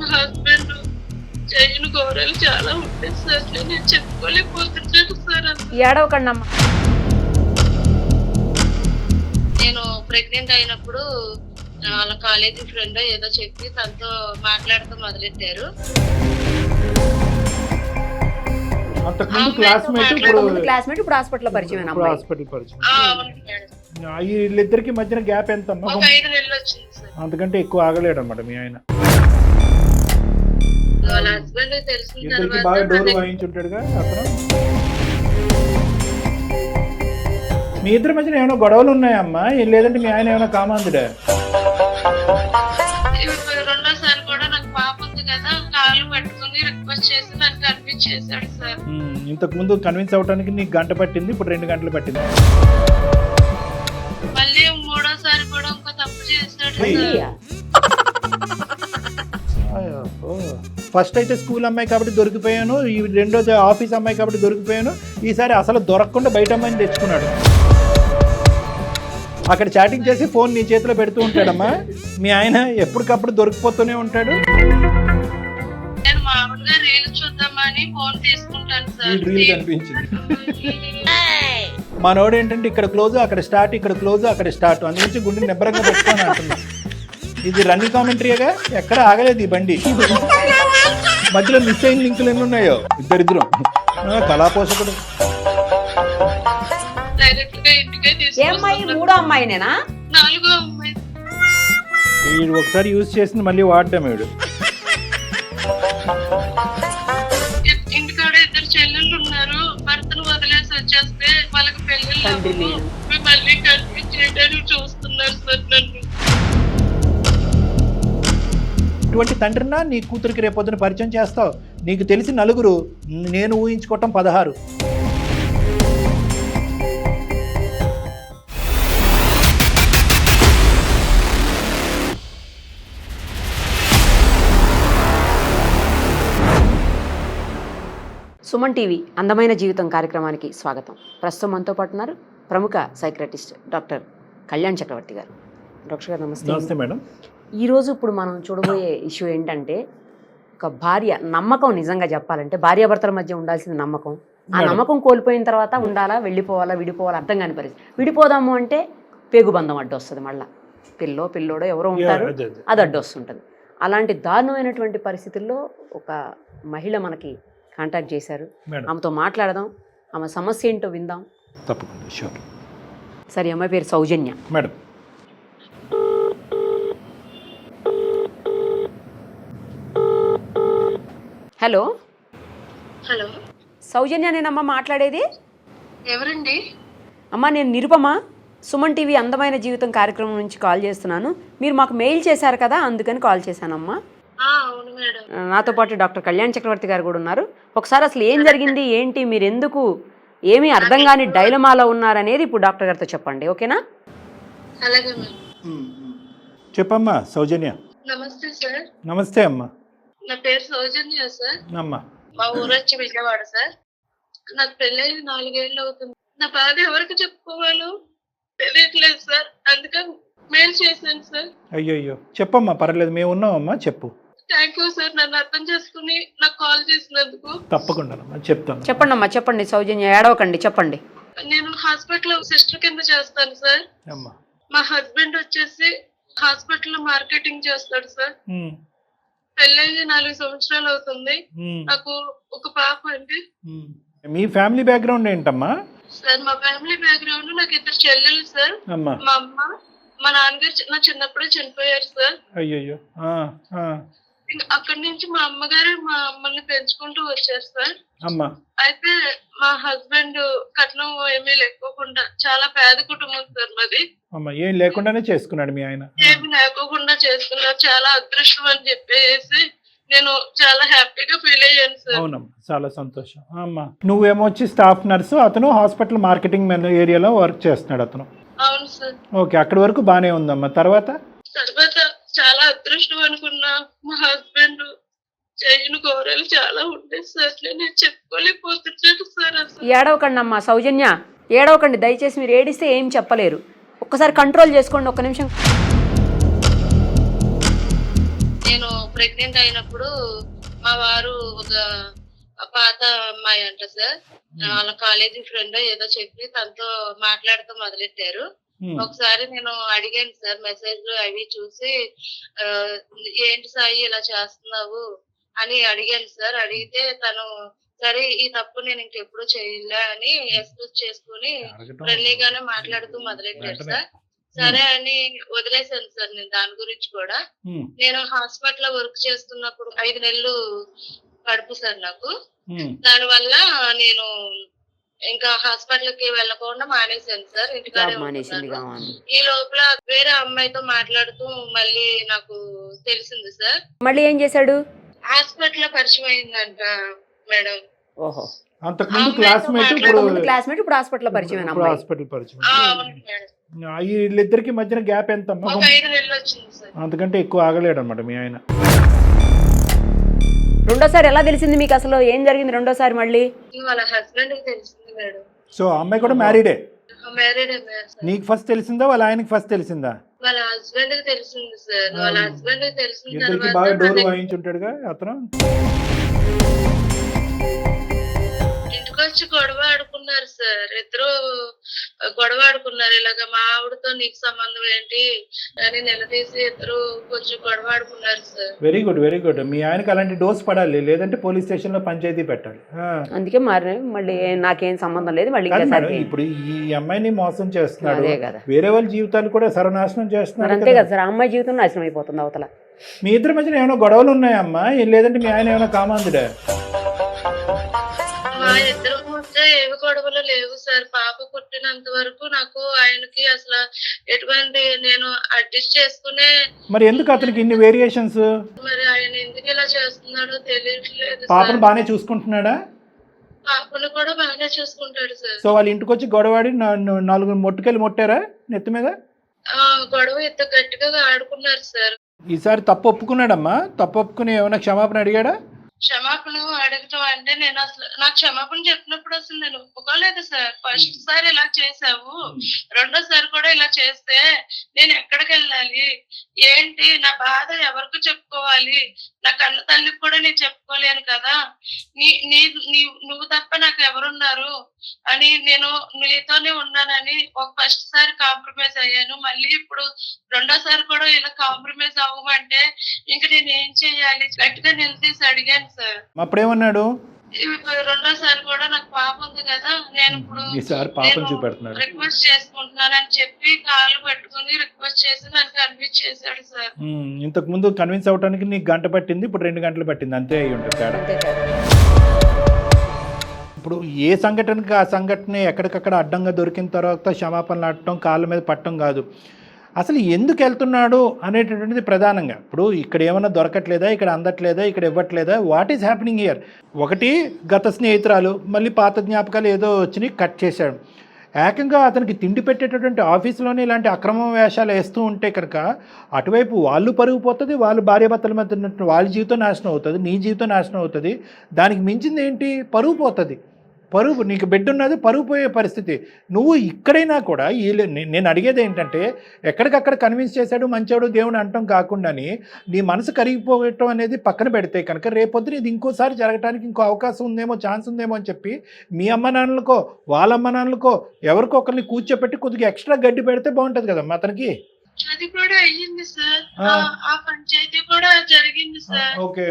మా హస్బెండ్ చేయని ఘోరాలు చాలా ఉంటాయి సార్. నేను చెప్పుకోలేకపోతున్నాను సార్. ఏడవకండి అమ్మ. నేను ప్రెగ్నెంట్ అయినప్పుడు వాళ్ళ కాలేజీ ఫ్రెండ్ ఏదో చెప్పి తనతో మాట్లాడుతూ మొదలెట్టారు. అంతకుముందు క్లాస్మేట్, ఇప్పుడు హాస్పిటల్ పరిచయం. హాస్పిటల్ పరిచయం. అవును మేడం. వీళ్ళిద్దరికి మధ్యన గ్యాప్ ఎంత అమ్మా? ఒక 5 నెలలు వచ్చింది సార్. అంతకంటే ఎక్కువ ఆగలేడు అనమాట మీ ఆయన. వాళ్ళ హస్బెండ్ తెలిసిన ఇద్దరికి బాగా డోర్ తర్వాత వాయించుంటాడుగా అతను. మీ ఇద్దరి మధ్యన ఏమైనా గొడవలు ఉన్నాయమ్మా? లేదంటే మీ ఆయన ఏమైనా కామాందుడా? రెండోసారి కూడా నాకు పాప ఉంది కదా, కాళ్ళు పట్టుకుని రిక్వెస్ట్ చేసి నాకు కన్విన్స్ చేశాడు సార్. ఇంతకు ముందు కన్విన్స్ అవడానికి నీకు గంట పట్టింది, ఇప్పుడు 2 గంటలు పట్టింది. మళ్ళీ మూడోసారి కూడా ఇంకో తప్పు చేశాడు సార్. ఫస్ట్ అయితే స్కూల్ అమ్మాయి కాబట్టి దొరికిపోయాను, ఈ రెండోది ఆఫీస్ అమ్మాయి కాబట్టి దొరికిపోయాను, ఈసారి అసలు దొరకకుండా బయట అమ్మాయిని తెచ్చుకున్నాడు. అక్కడ చాటింగ్ చేసి ఫోన్ నీ చేతిలో పెడుతూ ఉంటాడమ్మా మీ ఆయన, ఎప్పటికప్పుడు దొరికిపోతూనే ఉంటాడు. నేను మామూలుగా రీల్ చూద్దామని ఫోన్ తీసుకుంటాను సార్. ఈ రీల్ కనిపించింది. మనోడు ఏంటంటే ఇక్కడ క్లోజ్ అక్కడ స్టార్ట్, ఇక్కడ క్లోజ్ అక్కడ స్టార్ట్, అందుగురించి గుండె నిబ్బరంగా పెట్టుకొని అంటున్నా. ఇది రన్నింగ్ కామెంటరీగా ఎక్కడ ఆగలేదు ఈ బండి. మధ్యలో మిస్ అయిన లింకులు ఎన్ని ఉన్నాయో ఇద్దరిద్దరం. కళాపోషకుడు. డైరెక్ట్ గా ఇంటికే తీసుకొస్తాను. మూడో అమ్మాయినేనా? 4వ అమ్మాయి. వీడు ఒకసారి యూజ్ చేసింది మళ్ళీ వాడడం వీడు. ఇంటికాడ 2 చెల్లెళ్ళు ఉన్నారు. భర్తను వదిలేసి వచ్చేస్తే వాళ్ళకి పెళ్ళిళ్ళు మళ్ళీ కనిపించేయడానికి చూస్తున్నారు సార్ నన్ను. ఇటువంటి తండ్రినా నీ కూతురికి రేపొద్దున పరిచయం చేస్తావు. నీకు తెలిసి 4, నేను ఊహించుకోవటం 16. సుమన్ టీవీ అందమైన జీవితం కార్యక్రమానికి స్వాగతం. ప్రస్తుతం మనతో పాటు ఉన్నారు ప్రముఖ సైక్రటిస్ట్ డాక్టర్ కళ్యాణ్ చక్రవర్తి గారు. డాక్టర్ గారు నమస్తే. నమస్తే మేడం. ఈరోజు ఇప్పుడు మనం చూడబోయే ఇష్యూ ఏంటంటే, ఒక భార్య నమ్మకం, నిజంగా చెప్పాలంటే భార్యాభర్తల మధ్య ఉండాల్సిన నమ్మకం, ఆ నమ్మకం కోల్పోయిన తర్వాత ఉండాలా, వెళ్ళిపోవాలా, విడిపోవాలా అర్థం కాని పరిస్థితి. విడిపోదాము అంటే పేగుబంధం అడ్డొస్తుంది, మళ్ళీ పిల్లోడో ఎవరో ఉంటారు, అది అడ్డొస్తుంటుంది. అలాంటి దారుణమైనటువంటి పరిస్థితుల్లో ఒక మహిళ మనకి కాంటాక్ట్ చేశారు. ఆమెతో మాట్లాడదాం, ఆమె సమస్య ఏంటో విందాం. తప్పకుండా, షూర్. సరే, అమ్మాయి పేరు సౌజన్య మేడం. హలో. హలో, సౌజన్య నేనమ్మా మాట్లాడేది. ఎవరండి? అమ్మా నేను నిరుపమ, సుమన్ టీవీ అందమైన జీవితం కార్యక్రమం నుంచి కాల్ చేస్తున్నాను. మీరు మాకు మెయిల్ చేశారు కదా, అందుకని కాల్ చేశానమ్మా. అవును మేడం. నాతో పాటు డాక్టర్ కళ్యాణ్ చక్రవర్తి గారు కూడా ఉన్నారు. ఒకసారి అసలు ఏం జరిగింది ఏంటి, మీరు ఎందుకు ఏమీ అర్థం కాని డైలమాలో ఉన్నారనేది ఇప్పుడు డాక్టర్ గారితో చెప్పండి, ఓకేనా? అలాగే మేడం. చెప్పమ్మా సౌజన్య. నమస్తే సార్. నమస్తే అమ్మా. నా పేరు సౌజన్య సార్. అమ్మా. మా ఊరు వచ్చి విజయవాడ సార్. నాకు పెళ్ళి 4 ఏళ్ళు అవుతుంది. నా బాధ ఎవరికి చెప్పుకోవాలో తెలియట్లేదు సార్, అందుకని మెయిల్ చేశాను సార్. అయ్యో చెప్పమ్మా, పర్లేదు, మేము ఉన్నామమ్మా, చెప్పు. థ్యాంక్ యూ సార్, నన్ను అర్థం చేసుకుని నాకు కాల్ చేసినందుకు. తప్పకుండా చెప్తాను. చెప్పండి అమ్మా, చెప్పండి సౌజన్య, ఏడవకండి, చెప్పండి. నేను హాస్పిటల్ సిస్టర్ కింద చేస్తాను సార్. అమ్మా. మా హస్బెండ్ వచ్చేసి హాస్పిటల్ మార్కెటింగ్ చేస్తాడు సార్. పెళ్ళి 4 సంవత్సరాలు అవుతుంది. నాకు ఒక పాప అండి. మీ ఫ్యామిలీ బ్యాక్గ్రౌండ్ ఏంటమ్మా? సార్ మా ఫ్యామిలీ బ్యాక్గ్రౌండ్, నాకు 2 చెల్లెలు సార్. మా అమ్మ, మా నాన్నగారు నా చిన్నప్పుడే చనిపోయారు సార్. అయ్యో. అక్కడి నుంచి మా అమ్మగారు మా అమ్మల్ని పెంచుకుంటూ వచ్చారు సార్. అమ్మా. అయితే మా హస్బెండ్ కట్నం ఏమీ లేకోకుండా, చాలా పేద కుటుంబం సార్ మాది. అమ్మా, ఏం లేకుండానే చేసుకున్నాడు మీ ఆయన? ఏమి లేకోకుండా చేసుకున్నారు. చాలా అదృష్టం అని చెప్పేసి నేను చాలా హ్యాపీగా ఫీల్ అయ్యాను సార్. అవునమ్మా, చాలా సంతోషం. అమ్మా, నువ్వేమో వచ్చి స్టాఫ్ నర్సు, అతను హాస్పిటల్ మార్కెటింగ్ ఏరియాలో వర్క్ చేస్తున్నాడు అతను. అవును సార్. ఓకే, అక్కడి వరకు బానే ఉందమ్మా. తర్వాత చాలా అదృష్టం అనుకున్నా. మా హస్బెండ్ చేయని ఘోరాలు చాలా ఉంటాయి సార్. నేను చెప్పుకోలేకపోతున్నాను సార్. అసలు ఏడవకండి అమ్మా సౌజన్య, ఏడవకండి దయచేసి. మీరు ఏడిస్తే ఏం చెప్పలేరు. ఒక్కసారి కంట్రోల్ చేసుకోండి, ఒక్క నిమిషం. నేను ప్రెగ్నెంట్ అయినప్పుడు మా వారు ఒక పాత అమ్మాయి అంట సార్, వాళ్ళ కాలేజీ ఫ్రెండ్ ఏదో చెప్పి తనతో మాట్లాడుతూ మొదలెట్టారు. ఒకసారి నేను అడిగాను సార్, మెసేజ్లు అవి చూసి ఏంటి సాయి ఇలా చేస్తున్నావు అని అడిగాను సార్. అడిగితే తను సరే ఈ తప్పు నేను ఇంకెప్పుడు చేయలే అని ఎక్స్క్యూజ్ చేసుకుని ఫ్రెండ్లీగానే మాట్లాడుతూ మొదలెట్టారు సార్. సరే అని వదిలేసాను సార్ నేను దాని గురించి కూడా. నేను హాస్పిటల్ లో వర్క్ చేస్తున్నప్పుడు 5 నెలలు కడుపు సార్ నాకు. దాని వల్ల నేను ఇంకా హాస్పిటల్ కి వెళ్ళకుండా మానేశాను సార్, ఇంటికాడే ఉంటున్నాను. ఈ లోపల వేరే అమ్మాయితో మాట్లాడుతూ మళ్ళీ నాకు తెలిసింది సార్. మళ్ళీ ఏం చేశాడు? హాస్పిటల్ లో పరిచయం అయిందంట మేడం. ఓహో, అంతకుముందు క్లాస్మేట్, ఇప్పుడు హాస్పిటల్ పరిచయం. హాస్పిటల్ పరిచయం. వీళ్ళిద్దరికి మధ్యన గ్యాప్ ఎంత? 5 నెలలు వచ్చింది సార్. అంతకంటే ఎక్కువ ఆగలేడు అనమాట మీ ఆయన. రెండోసారి ఎలా తెలిసింది మీకు? అసలు ఏం జరిగింది రెండోసారి? మళ్ళీ వాళ్ళ హస్బెండ్ కి తెలిసింది మేడం. సో అమ్మాయి కూడా మ్యారీడే? మ్యారీడ్. నీకు ఫస్ట్ తెలిసిందా వాళ్ళ ఆయనకి ఫస్ట్ తెలిసిందా? వాళ్ళ హస్బెండ్ కి తెలిసింది సార్. వాళ్ళ హస్బెండ్ కి తెలిసిన ఇద్దరికి బాగా డోర్ వాయించుంటాడుగా అతను. ఇంటికి వచ్చి గొడవ ఆడుకున్నారు సార్, ఇద్దరు గొడవ ఆడుకున్నారు. ఇలాగ మా ఆవిడతో నీకు సంబంధం ఏంటి అని నిలదీసి ఇద్దరు కొంచెం గొడవ ఆడుకున్నారు sir. Very good, very good. మీ ఆయనకి అలాంటి డోస్ పడాలి, లేదంటే పోలీస్ స్టేషన్ లో పంచాయతీ పెట్టాలి. అందుకే మరి మళ్ళీ నాకేం సంబంధం లేదు మళ్ళీ. ఇప్పుడు ఈ అమ్మాయిని మోసం చేస్తున్నాడు, వేరే వాళ్ళ జీవితాలు కూడా సర్వనాశనం చేస్తున్నారు. అంతే కదా సార్, అమ్మాయి జీవితం నాశనం అయిపోతుంది అవతల. మీ ఇద్దరి మధ్యన ఏమైనా గొడవలు ఉన్నాయమ్మా, లేదంటే మీ ఆయన ఏమైనా కామాంధుడా? మా ఇద్దరు మధ్య ఏవి గొడవలు లేవు సార్. పాప పుట్టినంత వరకు నాకు ఆయనకి అసలు ఎటువంటి నేను అడ్జస్ట్ చేసుకునే. మరి ఎందుకు అతనికి ఇన్ని వేరియేషన్స్? మరి ఆయన ఎందుకు ఇలా చేస్తున్నాడో తెలియట్లేదు. పాపను బాగానే చూసుకుంటున్నాడా? పాపను కూడా బాగానే చూసుకుంటాడు సార్. సో వాళ్ళ ఇంటికి వచ్చి గొడవాడి 4 మొట్టుకెళ్ళి మొట్టారా నెత్తి మీద? గొడవ ఎంత గట్టిగా ఆడుకున్నారు సార్. ఈసారి తప్పు ఒప్పుకున్నాడమ్మా? తప్పు ఒప్పుకుని ఏమైనా క్షమాపణ అడిగాడా? క్షమాపణ అడగటం అంటే నేను అసలు నాకు క్షమాపణ చెప్పినప్పుడు అసలు నేను ఒప్పుకోలేదు సార్. ఫస్ట్ సారి ఇలా చేసావు, రెండోసారి కూడా ఇలా చేస్తే నేను ఎక్కడికి వెళ్ళాలి, ఏంటి నా బాధ ఎవరికి చెప్పుకోవాలి, నా కన్న తల్లికి కూడా నేను చెప్పుకోలేను కదా, నువ్వు తప్ప నాకు ఎవరున్నారు అని నేను నీతోనే ఉన్నానని ఒక ఫస్ట్ సారి కాంప్రమైజ్ అయ్యాను. మళ్ళీ ఇప్పుడు రెండోసారి కూడా ఇలా కాంప్రమైజ్ అవ్వమంటే ఇంక నేను ఏం చెయ్యాలి గట్టిగా నిలదీసి అడిగాను సార్. అప్పుడేమన్నాడు? రెండోసారి కూడా నాకు పాప ఉంది కదా, నేను ఇప్పుడు రిక్వెస్ట్ చేసుకుంటున్నాను అని చెప్పి కాళ్ళు పట్టుకుని రిక్వెస్ట్ చేసి నన్ను కన్విన్స్ చేశాడు సార్. ఇంతకు ముందు కన్విన్స్ అవడానికి నీకు గంట పట్టింది, ఇప్పుడు 2 గంటలు పట్టింది, అంతే అయి ఉంటుంది తేడా. ఇప్పుడు ఏ సంఘటనకి ఆ సంఘటన ఎక్కడికక్కడ అడ్డంగా దొరికిన తర్వాత క్షమాపణలు ఆడటం, కాళ్ళ మీద పట్టడం కాదు, అసలు ఎందుకు వెళ్తున్నాడు అనేటటువంటిది ప్రధానంగా. ఇప్పుడు ఇక్కడ ఏమైనా దొరకట్లేదా, ఇక్కడ అందట్లేదా, ఇక్కడ ఇవ్వట్లేదా, వాట్ ఈజ్ హ్యాపెనింగ్ హియర్? ఒకటి గత స్నేహితురాలు, మళ్ళీ పాత జ్ఞాపకాలు ఏదో వచ్చినాయి, కట్ చేశాడు. ఏకంగా అతనికి తిండి పెట్టేటటువంటి ఆఫీసులోనే ఇలాంటి అక్రమ వేషాలు వేస్తూ ఉంటే కనుక అటువైపు వాళ్ళు పరుగు పోతుంది, వాళ్ళు భార్యాభర్తల మధ్య వాళ్ళ జీవితం నాశనం అవుతుంది, నీ జీవితం నాశనం అవుతుంది. దానికి మించింది ఏంటి? పరుగు పోతుంది. పరువు, నీకు బిడ్డ ఉన్నది, పరువు పోయే పరిస్థితి. నువ్వు ఇక్కడైనా కూడా నేను అడిగేది ఏంటంటే, ఎక్కడికక్కడ కన్విన్స్ చేశాడు మంచోడు దేవుడు అంటాం కాకుండాని నీ మనసు కరిగిపోవటం అనేది పక్కన పెడితే కనుక రేపొద్దున ఇది ఇంకోసారి జరగడానికి ఇంకో అవకాశం ఉందేమో, ఛాన్స్ ఉందేమో అని చెప్పి మీ అమ్మ నాన్నలకో వాళ్ళ అమ్మ నాన్నలకో ఎవరికో ఒకరిని కూర్చోపెట్టి కొద్దిగా ఎక్స్ట్రా గడ్డి పెడితే బాగుంటుంది కదమ్మా అతనికి. అది కూడా అయ్యింది సార్, ఆ పంచాయతీ కూడా జరిగింది సార్. ఓకే,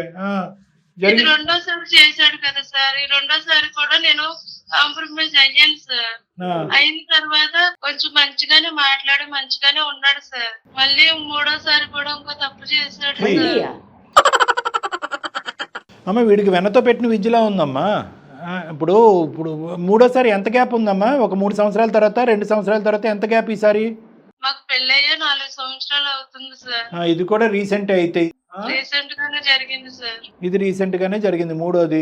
ఇది రెండోసారి చేశాడు కదా సార్. ఈ రెండోసారి కూడా నేను కాంప్రమైజ్ అయ్యాను సార్. అయిన తర్వాత కొంచెం మంచిగానే మాట్లాడి మంచిగానే ఉన్నాడు సార్. మళ్ళీ మూడోసారి కూడా ఇంకో తప్పు చేశాడు సార్. అమ్మ వీడికి వెన్నతో పెట్టిన విద్యలా ఉందమ్మా. ఇప్పుడు మూడోసారి ఎంత గ్యాప్ ఉందమ్మా? ఒక 3 సంవత్సరాల తర్వాత, 2 సంవత్సరాల తర్వాత ఎంత గ్యాప్ ఈసారి? మాకు పెళ్ళయ్యే 4 సంవత్సరాలు అవుతుంది సార్. ఇది కూడా రీసెంట్ అయితే రీసెంట్ గానే జరిగింది సార్. ఇది రీసెంట్ గానే జరిగింది, మూడోది.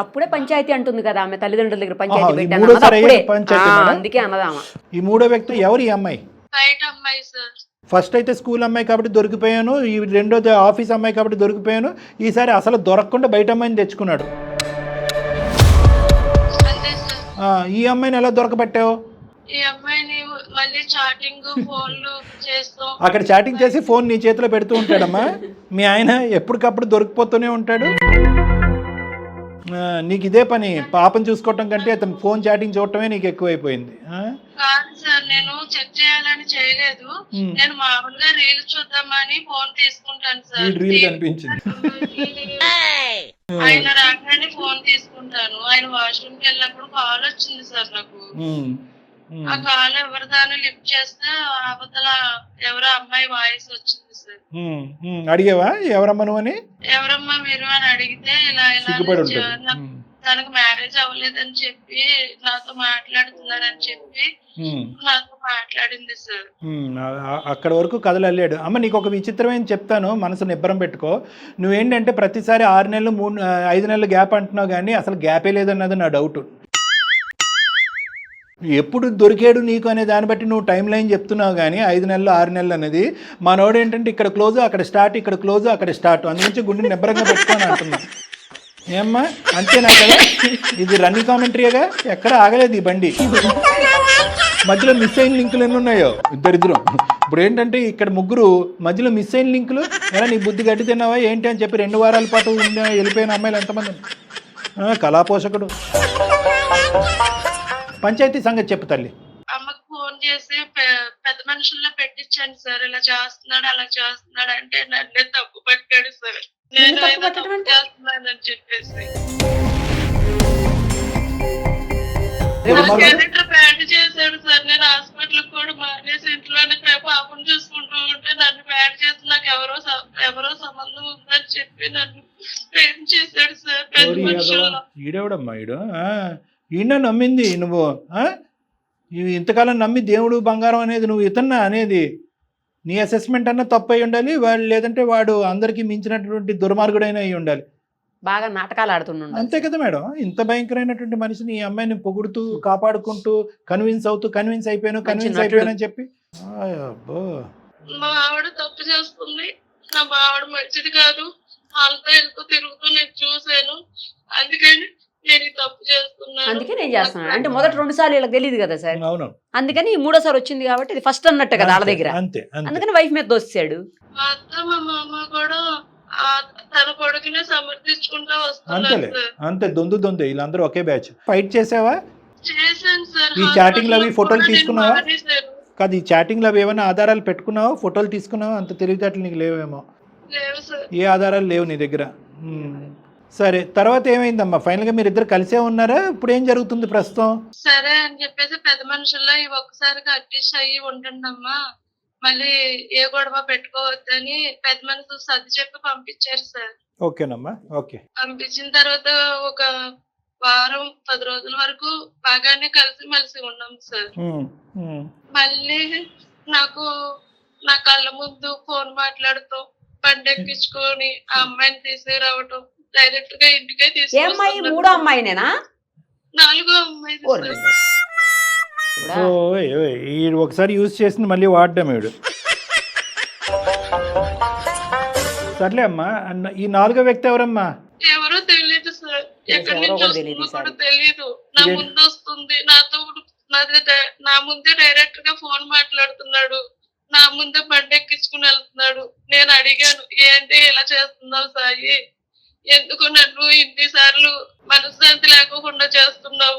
అప్పుడే పంచాయతీ అంటుంది కదా ఆమె తల్లిదండ్రుల దగ్గర పంచాయతీ అందుకే అన్నదామా. ఈ మూడో వ్యక్తి ఎవరు? ఈ అమ్మాయి బయట అమ్మాయి సార్. ఫస్ట్ అయితే స్కూల్ అమ్మాయి కాబట్టి దొరికిపోయాను, ఈ రెండోది ఆఫీస్ అమ్మాయి కాబట్టి దొరికిపోయాను, ఈసారి అసలు దొరకకుండా బయట అమ్మాయిని తెచ్చుకున్నాడు. అంతే సార్. ఈ అమ్మాయిని ఎలా దొరకబట్టావు? ఈ అమ్మాయిని మళ్ళీ చాటింగ్ ఫోన్లు చేస్తూ అక్కడ చాటింగ్ చేసి ఫోన్ నీ చేతిలో పెడుతూ ఉంటాడమ్మా మీ ఆయన, ఎప్పటికప్పుడు దొరికిపోతూనే ఉంటాడు. నీకు ఇదే పని, పాపను చూసుకోవటం కంటే అతను ఫోన్ చాటింగ్ చూడటమే నీకు ఎక్కువైపోయింది. కాదు సార్, నేను చెక్ చేయాలని చేయలేదు. నేను మామూలుగా రీల్స్ చూద్దామని ఫోన్ తీసుకుంటాను సార్. రీల్ కనిపించింది. ఆయన రాగానే ఫోన్ తీసుకుంటాను. ఆయన వాష్రూమ్ కి వెళ్ళినప్పుడు కాల్ వచ్చింది సార్ నాకు. ఆ కాల్ ఎవరిదానో లిఫ్ట్ చేస్తే అవతల ఎవరో అమ్మాయి వాయిస్ వచ్చింది సార్. అడిగావా ఎవరమ్మా నువ్వు అని? ఎవరమ్మా మీరు అని అడిగితే ఇలా తనకు మ్యారేజ్ అవ్వలేదని చెప్పి నాతో మాట్లాడుతున్నాడని చెప్పి నాతో మాట్లాడింది సార్. అక్కడ వరకు కథలు అల్లాడు. అమ్మ నీకు ఒక విచిత్రమైన చెప్తాను, మనసు నిబ్బరం పెట్టుకో. నువ్వేంటంటే ప్రతిసారి 6 నెలలు 5 నెలలు గ్యాప్ అంటున్నావు, కానీ అసలు గ్యాపే లేదన్నది నా డౌట్. ఎప్పుడు దొరికాడు నీకు అనే దాన్ని బట్టి నువ్వు టైం లైన్ చెప్తున్నావు, కానీ 5 నెలలు 6 నెలలు అనేది మనోడు ఏంటంటే ఇక్కడ క్లోజ్ అక్కడ స్టార్ట్, ఇక్కడ క్లోజ్ అక్కడ స్టార్ట్, అందుగురించి గుండె నిబ్బరంగా పెట్టుకొని అంటున్నా. ఏమ్మా అంతేనా కదా? ఇది రన్నింగ్ కామెంటరీగా, ఎక్కడ ఆగలేదు ఈ బండి. మధ్యలో మిస్ అయిన లింకులు ఎన్ని ఉన్నాయో దరిద్రం. ఇప్పుడు ఏంటంటే ఇక్కడ ముగ్గురు మధ్యలో మిస్ అయిన లింకులు, ఎలా నీ బుద్ధి గడ్డి తిన్నావా ఏంటి అని చెప్పి 2 వారాల పాటు వెళ్ళిపోయిన అమ్మాయిలు ఎంతమంది? కళాపోషకుడు. పంచాయతీ సంగతి చెప్పు తల్లి. అమ్మకు ఫోన్ చేసి పెద్ద మనుషుల్లో పెట్టించాను సార్, ఇలా చేస్తున్నాడు అలా చేస్తున్నాడు అంటే నన్నే తప్పు పట్టాడు సార్. నేను తప్పు చేస్తున్నానని చెప్పేసి క్యారెక్టర్ బ్యాడ్ చేశాడు సార్. నేను హాస్పిటల్ కూడా మానేసి ఇంట్లోనే పాపం చూసుకుంటూ ఉంటే నన్ను బ్యాడ్ చేసి నాకు ఎవరో సంబంధం ఉందని చెప్పి నన్ను ప్రేమ చేశాడు సార్. పెద్ద మనుషుల్లో ఈడెవడమ్మా ఈడు? ఈయన నమ్మింది నువ్వు, ఇంతకాలం నమ్మి దేవుడు బంగారం అనేది నువ్వు ఇతన్నా అనేది. నీ అసెస్మెంట్ అన్నా తప్పు అయి ఉండాలి, వాడు లేదంటే వాడు అందరికీ మించినటువంటి దుర్మార్గుడైనా అయి ఉండాలి. బాగా నాటకాలు ఆడుతున్నాడు అంతే కదా మేడం? ఇంత భయంకరమైనటువంటి మనిషిని ఈ అమ్మాయిని పొగుడుతూ కాపాడుకుంటూ కన్విన్స్ అయిపోయాను అని చెప్పి. మా ఆవిడ తప్పు చేస్తుంది, నా ఆవిడ మంచిది కాదు, వాళ్ళతో ఎందుకు తిరుగుతూ నేను చూసాను, అందుకని నేను తప్పు చేస్తున్నాను. అందుకే నేను చేస్తున్నాను అంటే మొదటి 2 సార్లు వీళ్ళకి తెలియదు కదా సార్. అవును. అందుకని 3వ సారి వచ్చింది కాబట్టి ఇది ఫస్ట్ అన్నట్టు కదా వాళ్ళ దగ్గర. అంతే. అందుకని వైఫ్ మీద దోస్తాడు. మా అత్త మా మామ కూడా తన కొడుకునే సమర్థించుకుంటా వస్తున్నారు సార్. అంతే దొందు వీళ్ళందరూ ఒకే బ్యాచ్. ఫైట్ చేసావా? చేశాను సార్. ఈ చాటింగ్ లో ఫోటోలు తీసుకున్నావా? కాదు, ఈ చాటింగ్ లో ఏమైనా ఆధారాలు పెట్టుకున్నావా, ఫోటోలు తీసుకున్నావా? అంత తెలివితేటలు నీకు లేవేమో. లేవు సార్. ఏ ఆధారాలు లేవు నీ దగ్గర. సరే, తర్వాత ఏమైందమ్మా? ఫైనల్ గా మీరు ఇద్దరు కలిసే ఉన్నారా? ఇప్పుడు ఏం జరుగుతుంది ప్రస్తుతం? సరే అని చెప్పేసి పెద్ద మనుషుల్లో ఈ ఒక్కసారిగా అడ్జస్ట్ అయ్యి ఉంటుండమ్మా, మళ్ళీ ఏ గొడవ పెట్టుకోవద్దని పెద్ద మనుషులు సర్ది చెప్పి పంపించారు సార్. ఓకేనమ్మా, ఓకే. పంపించిన తర్వాత ఒక వారం 10 రోజుల వరకు బాగానే కలిసి మెలిసి ఉన్నాం సార్. మళ్ళీ నాకు నా కళ్ళ ముందు ఫోన్ మాట్లాడుతూ బండి ఎక్కించుకొని ఆ అమ్మాయిని తీసుకురావటం, డైరెక్ట్ గా ఇంటికే అమ్మాయి 3వ అమ్మాయినేనా? 4వ అమ్మాయి. ఒకసారి యూజ్ చేసింది మళ్ళీ వాడడం వీడు. సర్లే అమ్మా, ఈ 4వ వ్యక్తి ఎవరమ్మా? ఎవరో తెలియదు సార్, ఎక్కడి నుంచి వస్తుందో కూడా తెలియదు. నా ముందు వస్తుంది, నా ముందే డైరెక్ట్ గా ఫోన్ మాట్లాడుతున్నాడు, నా ముందే బండి ఎక్కించుకుని వెళ్తున్నాడు. నేను అడిగాను, ఏంటి ఇలా చేస్తున్నావు సాయి, ఎందుకు నన్ను ఇన్నిసార్లు మనశ్శాంతి లేకుండా చేస్తున్నావు,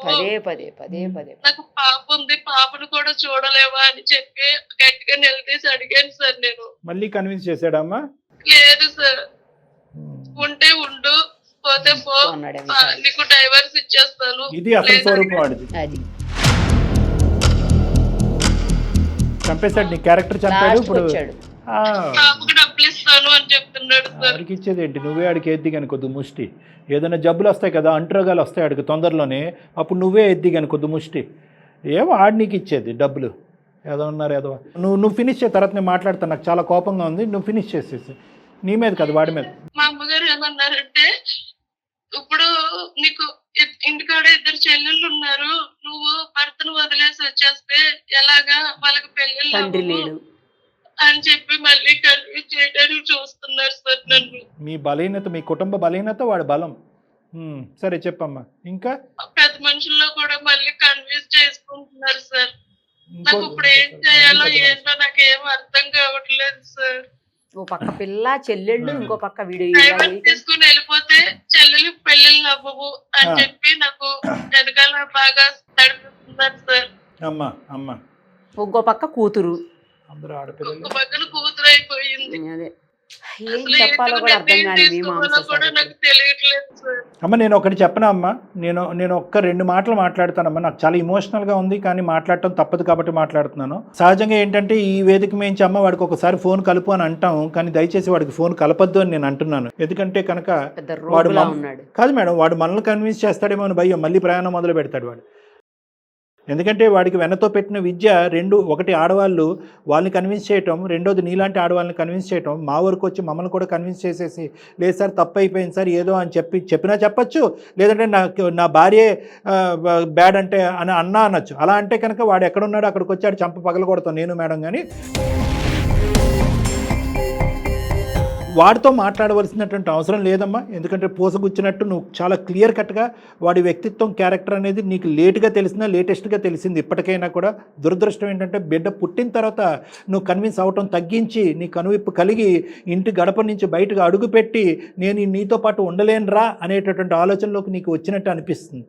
నాకు పాప ఉంది, పాపను కూడా చూడలేవా అని చెప్పి గట్టిగా నిలదీసి అడిగాను సార్. నేను మళ్ళీ కన్విన్స్ చేశాడమ్మా? లేదు సార్, ఉంటే ఉండు, పోతే పో, నీకు డైవర్స్ ఇచ్చేస్తాను. ఇది అసలు స్వరూపం వాడిది. చంపేశాడు, నీ క్యారెక్టర్ చంపాడు. ఇప్పుడు డబ్బులు ఇస్తాను అని చెప్తున్నాడు సార్. ఆడికి ఇచ్చేది ఏంటి? నువ్వే ఆడికి ఎద్ది కానీ కొద్ది ముష్టి. ఏదైనా జబ్బులు వస్తాయి కదా, అంటురోగాలు వస్తాయి ఆడికి తొందరలోనే, అప్పుడు నువ్వే ఎద్ది కానీ కొద్ది ముష్టి. ఏమో ఆడి నీకు ఇచ్చేది డబ్బులు. ఏదో ఉన్నారు ఏదో. నువ్వు ఫినిష్ చేయ, తర్వాత నేను మాట్లాడతాను, నాకు చాలా కోపంగా ఉంది. నువ్వు ఫినిష్ చేసేసి, నీ మీద కదా వాడి మీద. మా అమ్మగారు ఏమన్నారంటే, ఇప్పుడు నీకు ఇంటికాడ 2 చెల్లెళ్ళు ఉన్నారు, నువ్వు భర్తను వదిలేసి వచ్చేస్తే ఎలాగా, వాళ్ళకి పెళ్ళిళ్ళు అని చెప్పి మళ్ళీ కన్విన్స్ చేయడానికి చూస్తున్నారు సార్ నన్ను. మీ బలహీనత, మీ కుటుంబ బలహీనత వాడి బలం. సరే చెప్పమ్మా. ఇంకా పెద్ద మనుషుల్లో కూడా మళ్ళీ కన్విన్స్ చేసుకుంటున్నారు సార్. నాకు ఇప్పుడు ఏం చేయాలో ఏంటో నాకు ఏం అర్థం కావట్లేదు సార్. ఓ పక్క పిల్ల చెల్లెళ్ళు, ఇంకో పక్క వీడియో డైవర్స్ తీసుకుని వెళ్ళిపోతే చెల్లెలు పెళ్ళిళ్ళు అవ్వవు అని చెప్పి నాకు వెనకాల బాగా నడిపిస్తున్నారు సార్. అమ్మా అమ్మా ఇంకో పక్క కూతురు, అందరూ ఆడపిల్లలు. ఒక పక్కన కూతురు అయిపోయింది. అదే ఏం అసలు చెప్పాలో కూడా అర్థం నిర్ణయం కాని తీసుకోవాలో కూడా నాకు తెలియట్లేదు సార్. అమ్మ నేను ఒకటి చెప్పనా అమ్మా, నేను ఒక్క 2 మాటలు మాట్లాడతానమ్మా. నాకు చాలా ఇమోషనల్గా ఉంది, కానీ మాట్లాడటం తప్పదు కాబట్టి మాట్లాడుతున్నాను. సహజంగా ఏంటంటే ఈ వేదిక మేంచి అమ్మ వాడికి ఒకసారి ఫోన్ కలుపు అని అంటాం, కానీ దయచేసి వాడికి ఫోన్ కలపద్దు అని నేను అంటున్నాను. ఎందుకంటే కనుక పెద్ద వాడు రోగులా ఉన్నాడు. కాదు మేడం, వాడు మనల్ని కన్విన్స్ చేస్తాడేమో అని భయం, మళ్ళీ ప్రయాణం మొదలు పెడతాడు వాడు. ఎందుకంటే వాడికి వెన్నతో పెట్టిన విద్య 2, ఒకటి ఆడవాళ్ళు వాళ్ళని కన్విన్స్ చేయటం, రెండోది నీలాంటి ఆడవాళ్ళని కన్విన్స్ చేయటం. మా వరకు వచ్చి మమ్మల్ని కూడా కన్విన్స్ చేసేసి లేదు సార్ తప్పు అయిపోయింది సార్ ఏదో అని చెప్పినా చెప్పచ్చు, లేదంటే నా భార్యే బ్యాడ్ అంటే అని అనొచ్చు. అలా అంటే కనుక వాడు ఎక్కడున్నాడో అక్కడికి వచ్చాడు చంప పగల కొడతాం నేను మేడం. కానీ వాడితో మాట్లాడవలసినటువంటి అవసరం లేదమ్మా. ఎందుకంటే పూసగుచ్చినట్టు నువ్వు చాలా క్లియర్ కట్గా వాడి వ్యక్తిత్వం, క్యారెక్టర్ అనేది నీకు లేటుగా తెలిసినా లేటెస్ట్గా తెలిసింది ఇప్పటికైనా కూడా. దురదృష్టం ఏంటంటే బిడ్డ పుట్టిన తర్వాత నువ్వు కన్విన్స్ అవటం తగ్గించి నీ కనువిప్పు కలిగి ఇంటి గడప నుంచి బయటకు అడుగుపెట్టి నేను నీతో పాటు ఉండలేనురా అనేటటువంటి ఆలోచనలోకి నీకు వచ్చినట్టు అనిపిస్తుంది.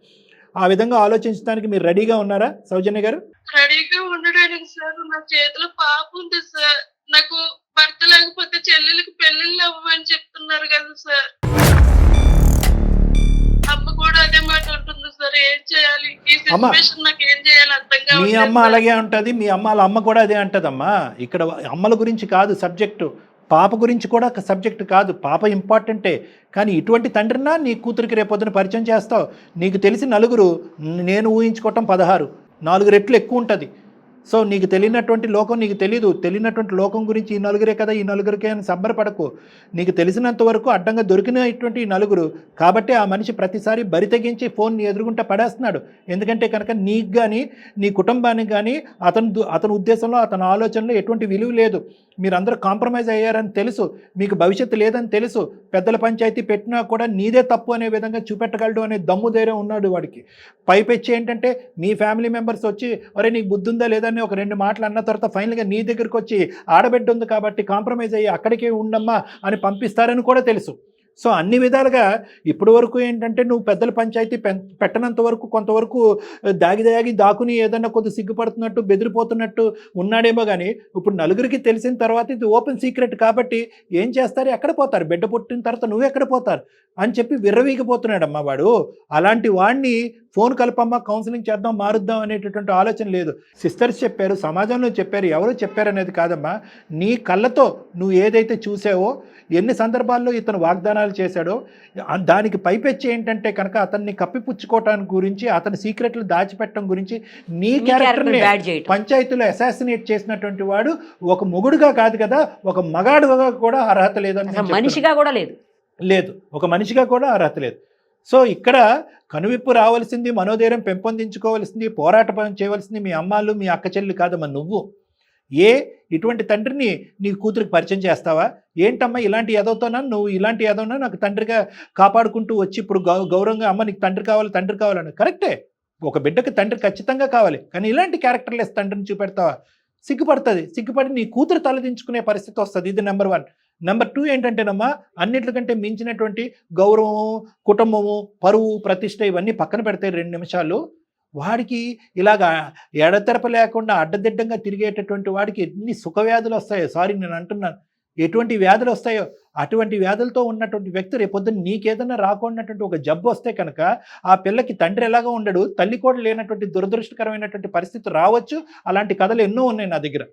ఆ విధంగా ఆలోచించడానికి మీరు రెడీగా ఉన్నారా సౌజన్య గారు? రెడీగా ఉండడానికి సార్ నా చేతిలో పాప ఉంది సార్. నాకు భర్త లేకపోతే చెల్లెలకి పెళ్ళిళ్ళు అవ్వని చెప్తున్నారు కదా సార్. అమ్మ కూడా అదే మాట ఉంటుంది సార్. ఏం చేయాలి ఈ సిచ్యువేషన్, నాకు ఏం చేయాలి అర్థం కాదు. మీ అమ్మ అలాగే ఉంటది, మీ అమ్మ కూడా అదే అంటదమ్మా. ఇక్కడ అమ్మల గురించి కాదు సబ్జెక్టు, పాప గురించి కూడా సబ్జెక్ట్ కాదు. పాప ఇంపార్టెంటే, కానీ ఇటువంటి తండ్రినా నీ కూతురికి రేపొద్దున పరిచయం చేస్తావు. నీకు తెలిసి 4, నేను ఊహించుకోవటం 16, 4 రెట్లు ఎక్కువ ఉంటుంది. సో నీకు తెలియనటువంటి లోకం నీకు తెలీదు. తెలియనటువంటి లోకం గురించి ఈ 4 కదా, ఈ 4 అని సంబరపడకు. నీకు తెలిసినంత వరకు అడ్డంగా దొరికినటువంటి ఈ 4 కాబట్టి ఆ మనిషి ప్రతిసారి బరి తెగించి ఫోన్ ఎదురుగుంటా పడేస్తున్నాడు. ఎందుకంటే కనుక నీకు కానీ నీ కుటుంబానికి కానీ అతని ఉద్దేశంలో, అతని ఆలోచనలో ఎటువంటి విలువ లేదు. మీరందరూ కాంప్రమైజ్ అయ్యారని తెలుసు, మీకు భవిష్యత్తు లేదని తెలుసు. పెద్దల పంచాయతీ పెట్టినా కూడా నీదే తప్పు అనే విధంగా చూపెట్టగలడు అనే దమ్ము ధైర్యం ఉన్నాడు వాడికి. పైపెచ్చి ఏంటంటే మీ ఫ్యామిలీ మెంబర్స్ వచ్చి ఒరే నీకు బుద్ధి ఉందా లేదా అని ఒక 2 మాటలు అన్న తర్వాత ఫైనల్గా నీ దగ్గరికి వచ్చి ఆడబిడ్డ ఉంది కాబట్టి కాంప్రమైజ్ అయ్యి అక్కడికే ఉండమ్మా అని పంపిస్తారని కూడా తెలుసు. సో అన్ని విధాలుగా ఇప్పటి వరకు ఏంటంటే నువ్వు పెద్దల పంచాయతీ పెట్టనంత వరకు కొంతవరకు దాకుని ఏదన్నా కొద్ది సిగ్గుపడుతున్నట్టు బెదిరిపోతున్నట్టు ఉన్నాడేమో. కానీ ఇప్పుడు 4కి తెలిసిన తర్వాత ఇది ఓపెన్ సీక్రెట్ కాబట్టి ఏం చేస్తారు, ఎక్కడ పోతారు, బిడ్డ పుట్టిన తర్వాత నువ్వు ఎక్కడ పోతారు అని చెప్పి విర్రవీగిపోతున్నాడమ్మా వాడు. అలాంటి వాడిని ఫోన్ కలపమ్మా, కౌన్సిలింగ్ చేద్దాం, మారుద్దాం అనేటటువంటి ఆలోచన లేదు. సిస్టర్స్ చెప్పారు, సమాజంలో చెప్పారు, ఎవరో చెప్పారనేది కాదమ్మా. నీ కళ్ళతో నువ్వు ఏదైతే చూసావో, ఎన్ని సందర్భాల్లో ఇతను వాగ్దానాలు చేశాడో, దానికి పైపెచ్చి ఏంటంటే కనుక అతన్ని కప్పిపుచ్చుకోవటానికి గురించి, అతని సీక్రెట్లు దాచిపెట్టడం గురించి నీ క్యారెక్టర్ని పంచాయతీలో అసాసినేట్ చేసినటువంటి వాడు ఒక మొగుడుగా కాదు కదా, ఒక మగాడుగా కూడా అర్హత లేదని, మనిషిగా కూడా లేదు, ఒక మనిషిగా కూడా అర్హత లేదు. సో ఇక్కడ కనువిప్పు రావాల్సింది, మనోధైర్యం పెంపొందించుకోవాల్సింది, పోరాటం చేయవలసింది మీ అమ్మాళ్ళు, మీ అక్క చెల్లి కాదమ్మా నువ్వు. ఇటువంటి తండ్రిని నీ కూతురికి పరిచయం చేస్తావా? ఏంటమ్మా ఇలాంటి ఎదవుతానా, నువ్వు ఇలాంటి ఎదవునా నాకు తండ్రిగా కాపాడుకుంటూ వచ్చి ఇప్పుడు గౌరవంగా అమ్మ నీకు తండ్రి కావాలని. కరెక్టే, ఒక బిడ్డకి తండ్రి ఖచ్చితంగా కావాలి, కానీ ఇలాంటి క్యారెక్టర్లెస్ తండ్రిని చూపెడతావా? సిగ్గుపడి నీ కూతురు తలదించుకునే పరిస్థితి వస్తుంది. ఇది నెంబర్ 1. నెంబర్ 2 ఏంటంటేనమ్మా, అన్నిటికంటే మించినటువంటి గౌరవము, కుటుంబము, పరువు, ప్రతిష్ట ఇవన్నీ పక్కన పెడితే 2 నిమిషాలు వాడికి ఇలాగా ఎడతెరప లేకుండా అడ్డదిడ్డంగా తిరిగేటటువంటి వాడికి ఎన్ని సుఖవ్యాధులు వస్తాయో, సారీ నేను అంటున్నాను, ఎటువంటి వ్యాధులు వస్తాయో అటువంటి వ్యాధులతో ఉన్నటువంటి వ్యక్తి రేపొద్దున నీకేదన్నా రాకున్నటువంటి ఒక జబ్బు వస్తే కనుక ఆ పిల్లకి తండ్రి ఎలాగా ఉండడు, తల్లి కూడా లేనటువంటి దురదృష్టకరమైనటువంటి పరిస్థితి రావచ్చు. అలాంటి కథలు ఎన్నో ఉన్నాయి నా దగ్గర.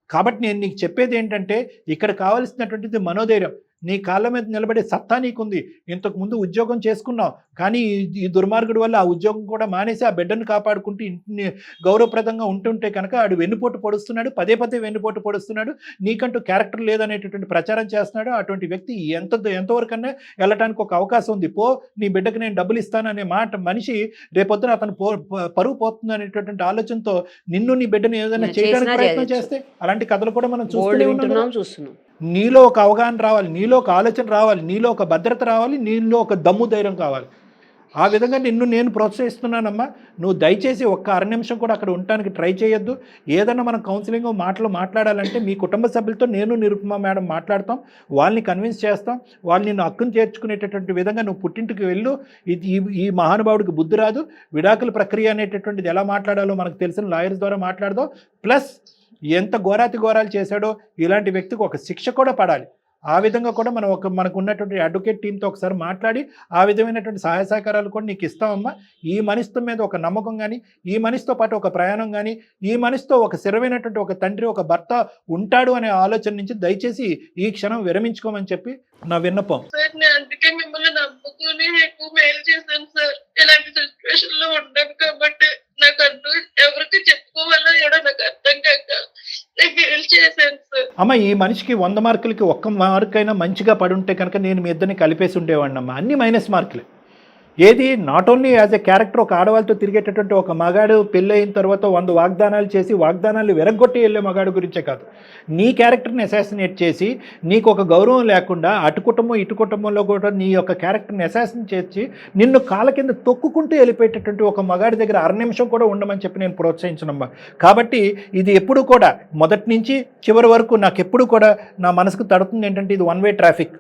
కాబట్టి నేను నీకు చెప్పేది ఏంటంటే ఇక్కడ కావాల్సినటువంటిది మనోధైర్యం. నీ కాళ్ళ మీద నిలబడే సత్తా నీకుంది. ఇంతకుముందు ఉద్యోగం చేసుకున్నావు, కానీ ఈ దుర్మార్గుడి వల్ల ఆ ఉద్యోగం కూడా మానేసి ఆ బిడ్డను కాపాడుకుంటూ ఇంటిని గౌరవప్రదంగా ఉంటుంటే కనుక ఆడు వెన్నుపోటు పొడుస్తున్నాడు, పదే వెన్నుపోటు పొడుస్తున్నాడు, నీకంటూ క్యారెక్టర్ లేదనేటటువంటి ప్రచారం చేస్తున్నాడు. అటువంటి వ్యక్తి ఎంతవరకన్నా వెళ్ళటానికి ఒక అవకాశం ఉంది. నీ బిడ్డకు నేను డబ్బులు ఇస్తాననే మనిషి రేపొద్దున అతను పరువు పోతుంది అనేటటువంటి ఆలోచనతో నీ బిడ్డను ఏదైనా చేయడానికి ప్రయత్నం చేస్తే అలాంటి కథలు కూడా మనం చూస్తున్నాం. నీలో ఒక అవగాహన రావాలి, నీలో ఒక ఆలోచన రావాలి, నీలో ఒక భద్రత రావాలి, నీలో ఒక దమ్ము ధైర్యం కావాలి. ఆ విధంగా నిన్ను నేను ప్రోత్సహిస్తున్నానమ్మా. నువ్వు దయచేసి ఒక్క అర నిమిషం కూడా అక్కడ ఉండటానికి ట్రై చేయొద్దు. ఏదన్నా మనం కౌన్సిలింగ్ మాటలు మాట్లాడాలంటే మీ కుటుంబ సభ్యులతో నేను నిరుపమ మేడం మాట్లాడతాం, వాళ్ళని కన్విన్స్ చేస్తాం, వాళ్ళు నిన్ను హక్కును చేర్చుకునేటటువంటి విధంగా నువ్వు పుట్టింటికి వెళ్ళు. ఈ మహానుభావుడికి బుద్ధి రాదు. విడాకుల ప్రక్రియ అనేటటువంటిది ఎలా మాట్లాడాలో మనకు తెలిసిన లాయర్స్ ద్వారా మాట్లాడదాం. ప్లస్ ఎంత ఘోరాతి ఘోరాలు చేశాడో ఇలాంటి వ్యక్తికి ఒక శిక్ష కూడా పడాలి. ఆ విధంగా కూడా మనం మనకు ఉన్నటువంటి అడ్వకేట్ టీంతో ఒకసారి మాట్లాడి ఆ విధమైనటువంటి సహాయ సహకారాలు కూడా నీకు ఇస్తామమ్మా. ఈ మనిషితో మీద ఒక నమ్మకం కానీ, ఈ మనిషితో పాటు ఒక ప్రయాణం కానీ, ఈ మనిషితో ఒక స్థిరమైనటువంటి ఒక తండ్రి ఒక భర్త ఉంటాడు అనే ఆలోచన నుంచి దయచేసి ఈ క్షణం విరమించుకోమని చెప్పి నా విన్నపం. సార్ నేను అందుకే మిమ్మల్ని నమ్ముకుని ఎక్కువ మెయిల్ చేశాను సార్. ఇలాంటి సిచ్యువేషన్ లో ఉంటాను కాబట్టి నాకు అంటూ ఎవరికి చెప్పుకోవాలో కూడా నాకు అర్థం కాక నేను మెయిల్ చేశాను సార్. అమ్మ, ఈ మనిషికి 100 మార్కులకి 1 మార్క్ అయినా మంచిగా పడుంటే కనుక నేను మీ ఇద్దరిని కలిపేసి ఉండేవాడిని అమ్మ. అన్ని మైనస్ మార్కులే. ఏది not only as a character ఒక ఆడవాళ్ళతో తిరిగేటటువంటి ఒక మగాడు పెళ్ళి అయిన తర్వాత 100 వాగ్దానాలు చేసి వాగ్దానాలు వెరగొట్టి వెళ్ళే మగాడు గురించే కాదు, నీ క్యారెక్టర్ని అసాసినేట్ చేసి నీకు ఒక గౌరవం లేకుండా అటు కుటుంబం ఇటు కుటుంబంలో కూడా నీ యొక్క క్యారెక్టర్ని అసాసినేట్ చేసి నిన్ను కాళ్ళ కింద తొక్కుకుంటూ వెళ్ళిపోయేటటువంటి ఒక మగాడి దగ్గర అర నిమిషం కూడా ఉండమని చెప్పి నేను ప్రోత్సహించనమ్మా. కాబట్టి ఇది ఎప్పుడు కూడా మొదటి నుంచి చివరి వరకు నాకు ఎప్పుడు కూడా నా మనసుకు తడుతుంది ఏంటంటే ఇది 1 వే ట్రాఫిక్.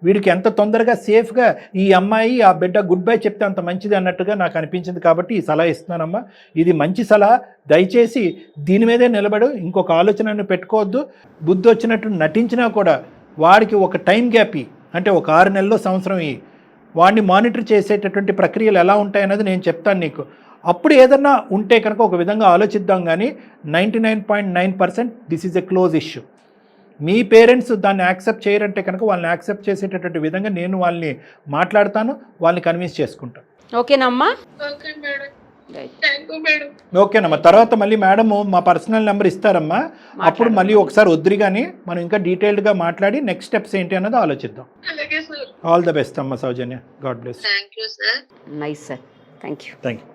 వీడికి ఎంత తొందరగా సేఫ్గా ఈ అమ్మాయి ఆ బిడ్డ గుడ్ బై చెప్తే అంత మంచిది అన్నట్టుగా నాకు అనిపించింది. కాబట్టి ఈ సలహా ఇస్తున్నానమ్మా. ఇది మంచి సలహా. దయచేసి దీని మీదే నిలబడు. ఇంకొక ఆలోచనను పెట్టుకోవద్దు. బుద్ధి వచ్చినట్టు నటించినా కూడా వాడికి ఒక టైం గ్యాప్ అంటే ఒక 6 నెలల్లో సంవత్సరం వాడిని మానిటర్ చేసేటటువంటి ప్రక్రియలు ఎలా ఉంటాయన్నది నేను చెప్తాను నీకు. అప్పుడు ఏదన్నా ఉంటే కనుక ఒక విధంగా ఆలోచిద్దాం. కానీ 99.9% this is a close issue. Me parents దాన్ని యాక్సెప్ట్ చేయరంటే కనుక వాళ్ళని యాక్సెప్ట్ చేసేటటువంటి విధంగా నేను వాళ్ళని మాట్లాడతాను, వాళ్ళని కన్విన్స్ చేసుకుంటాను. ఓకేనమ్మా? Okay madam, thank you madam. ఓకేనమ్మా. తర్వాత మళ్ళీ మేడము మా పర్సనల్ నెంబర్ ఇస్తారమ్మా. అప్పుడు మళ్ళీ ఒకసారి వద్దురు కానీ మనం ఇంకా డీటెయిల్డ్గా మాట్లాడి నెక్స్ట్ స్టెప్స్ ఏంటి అన్నది ఆలోచిద్దాం. అలాగే సార్. ఆల్ ద బెస్ట్ అమ్మా Soujanya. God bless. Thank you sir. Nice sir. Thank you. Thank you.